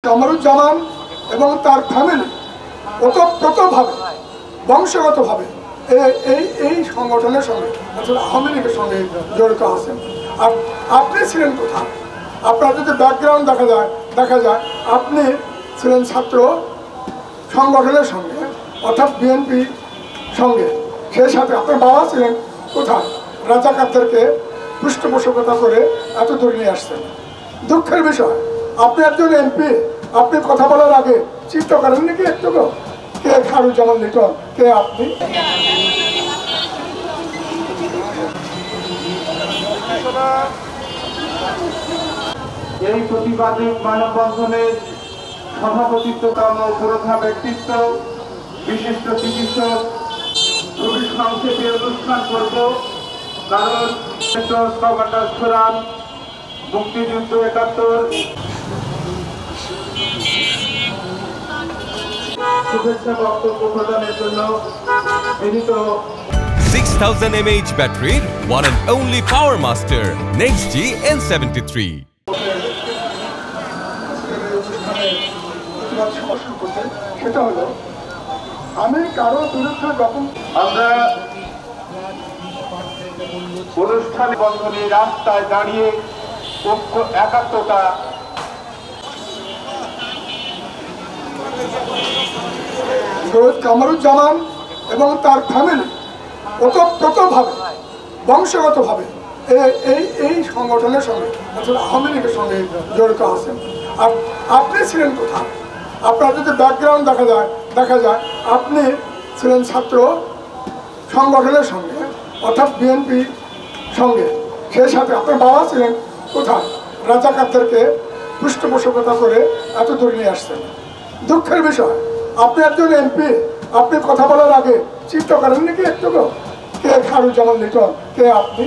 কামরুজ্জামান এবং তার ফ্যামিলি ওতপ্রোতভাবে বংশগতভাবে এই সংগঠনের সঙ্গে আসলে আওয়ামী লীগের সঙ্গে জড়িত আছেন। আর আপনি ছিলেন কোথায়? আপনার যদি ব্যাকগ্রাউন্ড দেখা যায় আপনি ছিলেন ছাত্র সংগঠনের সঙ্গে, অর্থাৎ বিএনপি সঙ্গে। সেই সাথে আপনার বাবা ছিলেন কোথায়? রাজাকারদেরকে পৃষ্ঠপোষকতা করে এত দূরে নিয়ে আসছেন। দুঃখের বিষয়, আপনি একজন এমপি, আপনি কথা বলার আগে চিন্তা করেননি কি একটু? কে খায়রুজ্জামান লিটন, কে আপনি? এই প্রতিবাদী মানববন্ধনের সভাপতিত্বতম পুরোধা ব্যক্তিত্ব বিশিষ্ট চিকিৎসক খুবই সংক্ষেপে অনুষ্ঠান করব, কারণ কমান্ডার সুরান মুক্তিযুদ্ধ ৭১ শুভেচ্ছা বক্তব্য প্রদানের জন্য বিনীত 6000 mAh battery, one and only Power Master, NextG N73. সেটা হলো, আমি কারো বিরুদ্ধে যখন আমরা অনুষ্ঠান বন্ধনে রাস্তায় দাঁড়িয়ে ঐক্য একাত্মতা কামরুজ্জামান এবং তার ফ্যামিলি ওতপ্রোতভাবে বংশগতভাবে এই সংগঠনের সঙ্গে আসলে আওয়ামী লীগের সঙ্গে জড়িত আছেন। আর আপনি ছিলেন কোথায়? আপনার যদি ব্যাকগ্রাউন্ড দেখা যায় আপনি ছিলেন ছাত্র সংগঠনের সঙ্গে, অর্থাৎ বিএনপি সঙ্গে। সেই সাথে আপনার বাবা ছিলেন কোথায়? রাজাকারদেরকে পৃষ্ঠপোষকতা করে এত দূরে নিয়ে আসছেন। দুঃখের বিষয়, আপনি একজন এমপি, আপনি কথা বলার আগে চিন্তা করেননি কি একটু? কে খায়রুজ্জামান লিটন, কে আপনি?